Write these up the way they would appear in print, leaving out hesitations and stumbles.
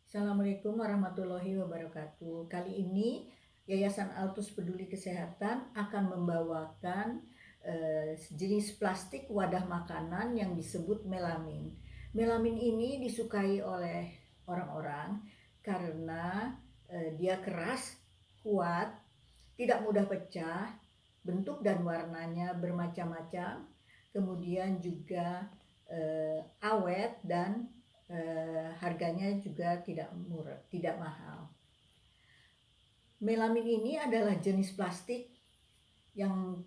Assalamualaikum warahmatullahi wabarakatuh. Kali ini Yayasan Altus Peduli Kesehatan akan membawakan jenis plastik wadah makanan yang disebut melamin. Melamin ini disukai oleh orang-orang karena dia keras, kuat, tidak mudah pecah, bentuk dan warnanya bermacam-macam, kemudian juga awet dan harganya juga tidak murah, tidak mahal. Melamin ini adalah jenis plastik yang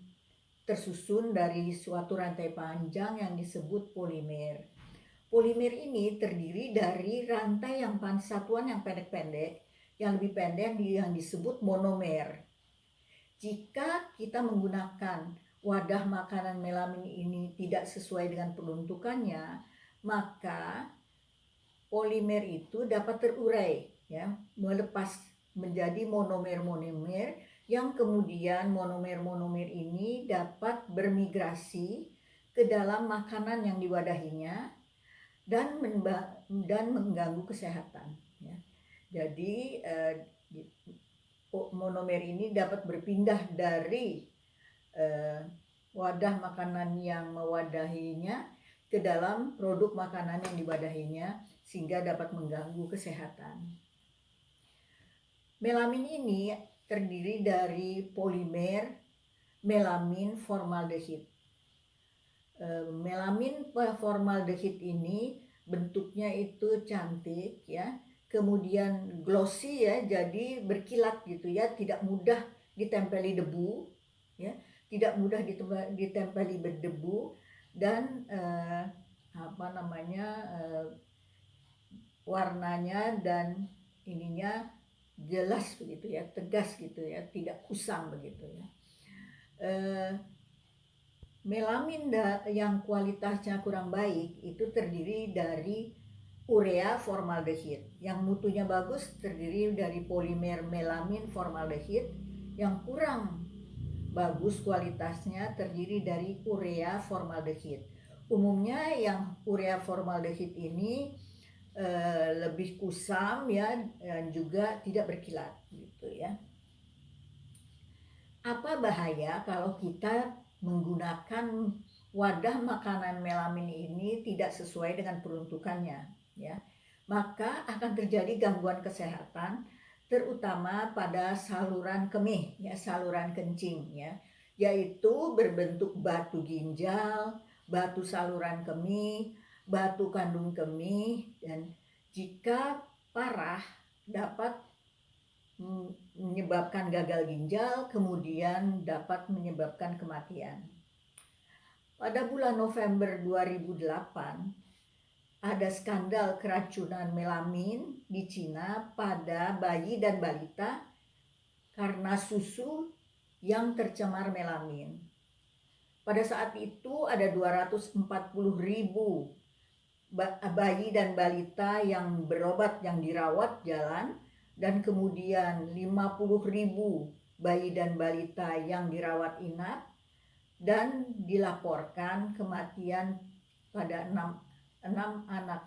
tersusun dari suatu rantai panjang yang disebut polimer. Polimer ini terdiri dari rantai satuan yang pendek-pendek, yang lebih pendek yang disebut monomer. Jika kita menggunakan wadah makanan melamin ini tidak sesuai dengan peruntukannya, maka polimer itu dapat terurai, ya, melepas menjadi monomer-monomer yang kemudian monomer-monomer ini dapat bermigrasi ke dalam makanan yang diwadahinya dan mengganggu kesehatan. Ya. Jadi monomer ini dapat berpindah dari wadah makanan yang mewadahinya ke dalam produk makanan yang diwadahinya sehingga dapat mengganggu kesehatan. Melamin ini terdiri dari polimer melamin formaldehid. Melamin formaldehid ini bentuknya itu cantik, ya, kemudian glossy, ya, jadi berkilat gitu, ya, tidak mudah ditempeli debu, ya, tidak mudah ditempeli berdebu dan warnanya dan ininya jelas begitu, ya, tegas gitu, ya, tidak kusam begitu, ya. Melamin yang kualitasnya kurang baik itu terdiri dari urea formaldehid. Yang mutunya bagus terdiri dari polimer melamin formaldehid. Yang kurang bagus kualitasnya terdiri dari urea formaldehid. Umumnya yang urea formaldehid ini lebih kusam, ya, dan juga tidak berkilat gitu, ya. Apa bahaya kalau kita menggunakan wadah makanan melamin ini tidak sesuai dengan peruntukannya, ya? Maka akan terjadi gangguan kesehatan terutama pada saluran kemih, ya, saluran kencing, ya, yaitu berbentuk batu ginjal, batu saluran kemih, batu kandung kemih, dan jika parah dapat menyebabkan gagal ginjal, kemudian dapat menyebabkan kematian. Pada bulan November 2008, ada skandal keracunan melamin di Cina pada bayi dan balita karena susu yang tercemar melamin. Pada saat itu ada 240.000 bayi dan balita yang berobat, yang dirawat jalan, dan kemudian 50.000 bayi dan balita yang dirawat inap, dan dilaporkan kematian pada 6 anak.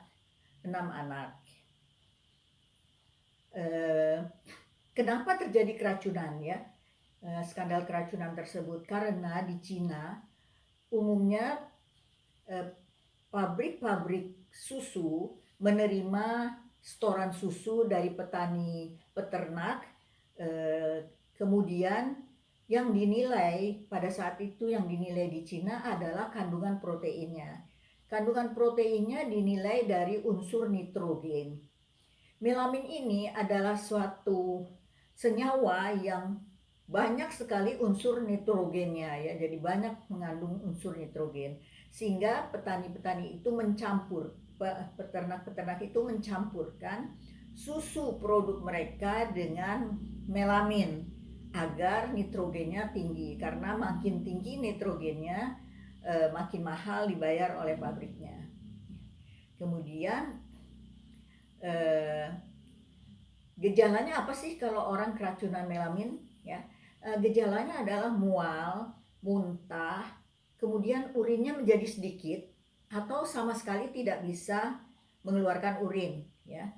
Kenapa terjadi keracunan, ya? Skandal keracunan tersebut karena di Cina umumnya pabrik-pabrik susu menerima setoran susu dari petani peternak, kemudian yang dinilai pada saat itu di Cina adalah kandungan proteinnya. Kandungan proteinnya dinilai dari unsur nitrogen. Melamin ini adalah suatu senyawa yang banyak sekali unsur nitrogennya, ya, jadi banyak mengandung unsur nitrogen, sehingga petani-petani itu peternak-peternak itu mencampurkan susu produk mereka dengan melamin agar nitrogennya tinggi, karena makin tinggi nitrogennya makin mahal dibayar oleh pabriknya. Kemudian gejalanya apa sih kalau orang keracunan melamin, ya? Gejalanya adalah mual, muntah, kemudian urinnya menjadi sedikit atau sama sekali tidak bisa mengeluarkan urin, ya,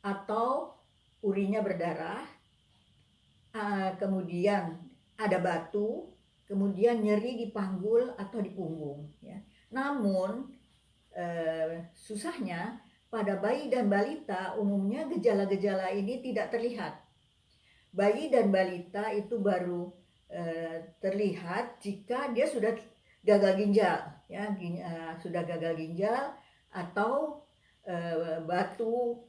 atau urinnya berdarah, kemudian ada batu, kemudian nyeri di panggul atau di punggung ya. Namun susahnya pada bayi dan balita umumnya gejala-gejala ini tidak terlihat. Bayi dan balita itu baru terlihat jika dia sudah gagal ginjal ya, sudah gagal ginjal atau batu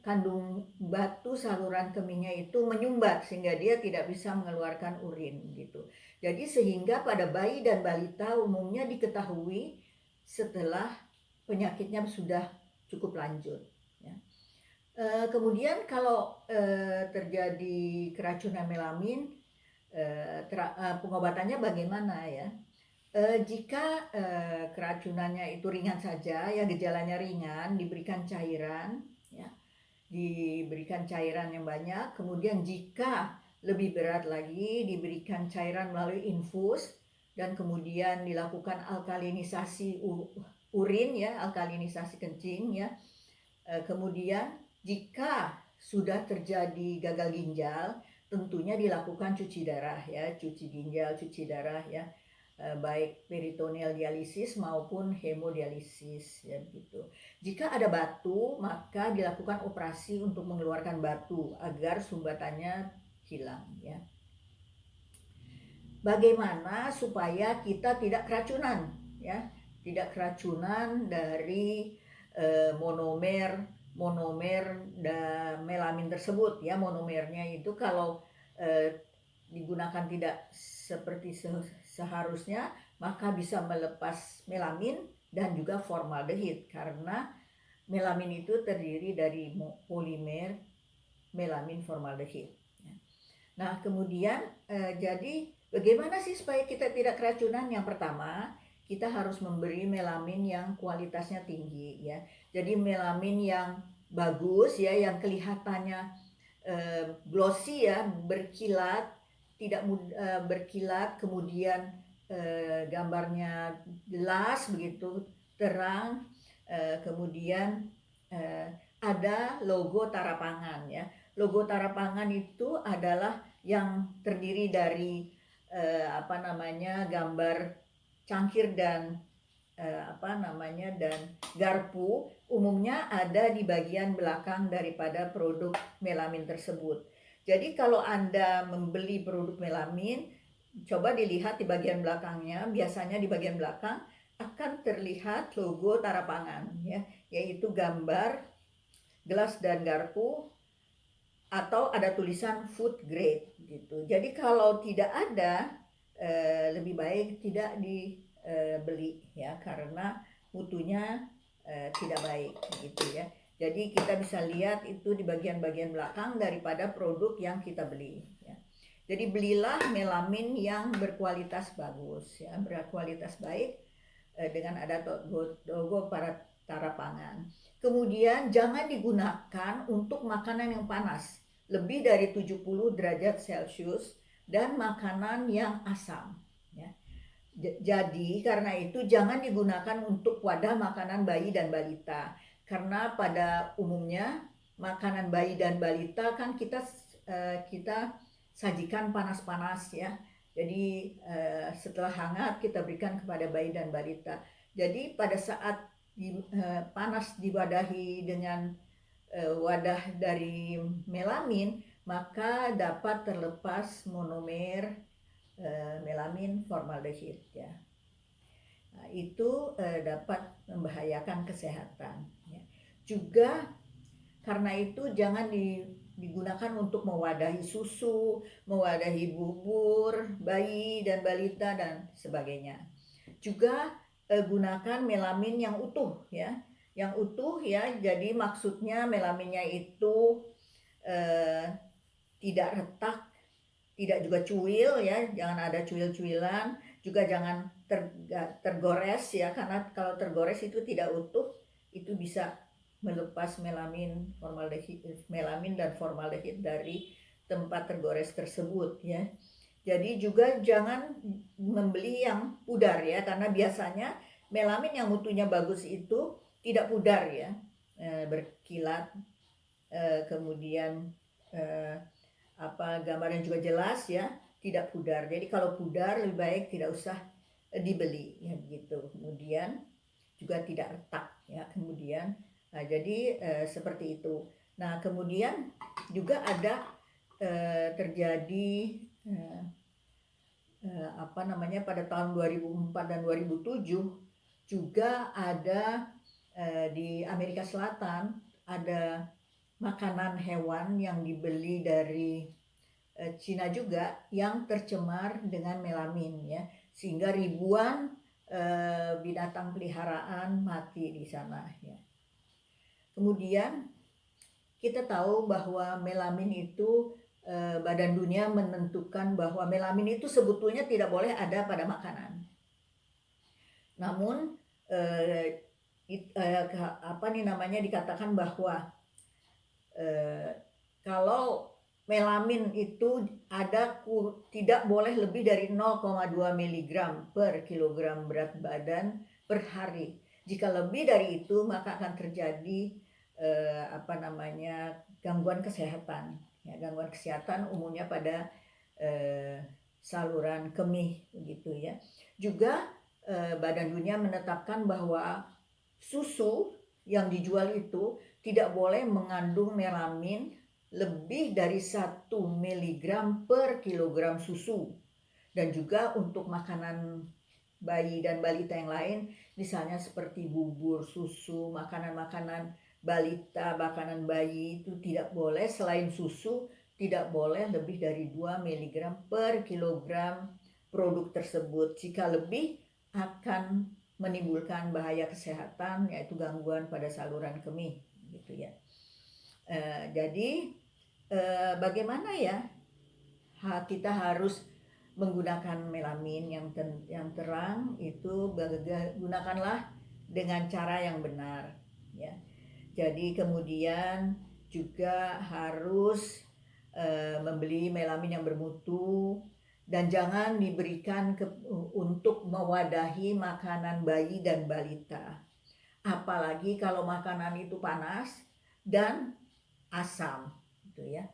saluran kemihnya itu menyumbat sehingga dia tidak bisa mengeluarkan urin gitu. Jadi sehingga pada bayi dan balita umumnya diketahui setelah penyakitnya sudah cukup lanjut ya. Kemudian kalau terjadi keracunan melamin, pengobatannya bagaimana ya? Jika keracunannya itu ringan saja, ya gejalanya ringan, diberikan cairan, ya, diberikan cairan yang banyak. Kemudian jika lebih berat lagi, diberikan cairan melalui infus dan kemudian dilakukan alkalinisasi urin, ya, alkalinisasi kencing, ya. Kemudian jika sudah terjadi gagal ginjal, tentunya dilakukan cuci darah, ya, cuci ginjal, cuci darah, ya. Baik peritoneal dialisis maupun hemodialisis ya gitu. Jika ada batu maka dilakukan operasi untuk mengeluarkan batu agar sumbatannya hilang ya. Bagaimana supaya kita tidak keracunan ya? Tidak keracunan dari monomer melamin tersebut ya. Monomernya itu kalau digunakan tidak seperti seharusnya maka bisa melepas melamin dan juga formaldehid karena melamin itu terdiri dari polimer melamin formaldehid. Nah kemudian jadi bagaimana sih supaya kita tidak keracunan? Yang pertama kita harus memberi melamin yang kualitasnya tinggi ya. Jadi melamin yang bagus ya, yang kelihatannya glossy ya, berkilat, tidak berkilat, kemudian gambarnya jelas begitu, terang, kemudian ada logo Tarapangan ya. Logo Tarapangan itu adalah yang terdiri dari gambar cangkir dan dan garpu, umumnya ada di bagian belakang daripada produk melamin tersebut. Jadi kalau Anda membeli produk melamin, coba dilihat di bagian belakangnya. Biasanya di bagian belakang akan terlihat logo Tarapangan ya, yaitu gambar gelas dan garpu atau ada tulisan food grade gitu. Jadi kalau tidak ada, lebih baik tidak dibeli ya, karena mutunya tidak baik gitu ya. Jadi kita bisa lihat itu di bagian-bagian belakang daripada produk yang kita beli ya. Jadi belilah melamin yang berkualitas bagus ya, berkualitas baik dengan ada logo para Tarapangan. Kemudian jangan digunakan untuk makanan yang panas lebih dari 70 derajat Celcius dan makanan yang asam ya. Jadi karena itu jangan digunakan untuk wadah makanan bayi dan balita, karena pada umumnya makanan bayi dan balita kan kita sajikan panas-panas ya. Jadi setelah hangat kita berikan kepada bayi dan balita. Jadi pada saat panas diwadahi dengan wadah dari melamin, maka dapat terlepas monomer melamin formaldehid ya. Nah, itu dapat membahayakan kesehatan ya. Juga karena itu jangan digunakan untuk mewadahi susu, mewadahi bubur bayi dan balita dan sebagainya. Juga gunakan melamin yang utuh ya. Yang utuh ya, jadi maksudnya melaminnya itu tidak retak, tidak juga cuil ya, jangan ada cuil-cuilan, juga jangan tergores ya, karena kalau tergores itu tidak utuh, itu bisa melepas melamin dan formaldehid dari tempat tergores tersebut ya. Jadi juga jangan membeli yang pudar ya, karena biasanya melamin yang mutunya bagus itu tidak pudar ya, berkilat kemudian gambarnya juga jelas ya, tidak pudar. Jadi kalau pudar lebih baik tidak usah dibeli ya gitu. Kemudian juga tidak retak ya. Kemudian jadi seperti itu. Nah kemudian juga ada terjadi pada tahun 2004 dan 2007 juga ada di Amerika Selatan ada makanan hewan yang dibeli dari Cina juga yang tercemar dengan melamin ya, sehingga ribuan binatang peliharaan mati di sana ya. Kemudian kita tahu bahwa melamin itu Badan Dunia menentukan bahwa melamin itu sebetulnya tidak boleh ada pada makanan. Namun dikatakan bahwa kalau melamin itu tidak boleh lebih dari 0,2 mg per kilogram berat badan per hari. Jika lebih dari itu maka akan terjadi gangguan kesehatan. Ya, gangguan kesehatan umumnya pada saluran kemih begitu ya. Juga Badan Dunia menetapkan bahwa susu yang dijual itu tidak boleh mengandung melamin lebih dari 1 mg per kilogram susu. Dan juga untuk makanan bayi dan balita yang lain, misalnya seperti bubur, susu, makanan-makanan balita, makanan bayi itu tidak boleh, selain susu tidak boleh lebih dari 2 mg per kilogram produk tersebut. Jika lebih akan menimbulkan bahaya kesehatan, yaitu gangguan pada saluran kemih gitu ya. Jadi bagaimana ya kita harus menggunakan melamin yang terang itu, gunakanlah dengan cara yang benar ya. Jadi kemudian juga harus membeli melamin yang bermutu dan jangan diberikan untuk mewadahi makanan bayi dan balita. Apalagi kalau makanan itu panas dan asam gitu ya.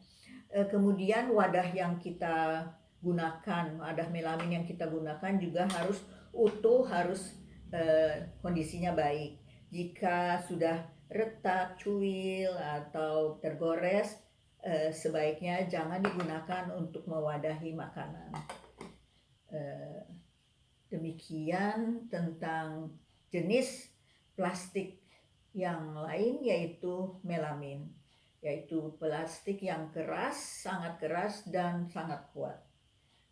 Kemudian wadah yang kita gunakan, wadah melamin yang kita gunakan juga harus utuh, harus kondisinya baik. Jika sudah retak, cuil atau tergores, sebaiknya jangan digunakan untuk mewadahi makanan. Demikian tentang jenis plastik yang lain, yaitu melamin, yaitu plastik yang keras, sangat keras dan sangat kuat.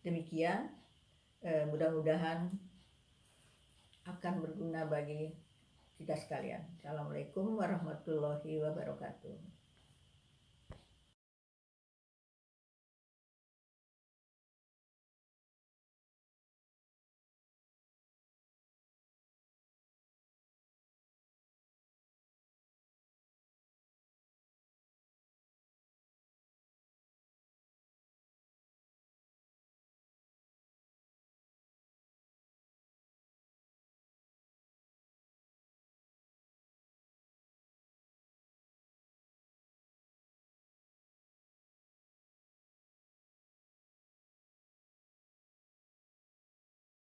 Demikian, mudah-mudahan akan berguna bagi kita sekalian. Assalamualaikum warahmatullahi wabarakatuh.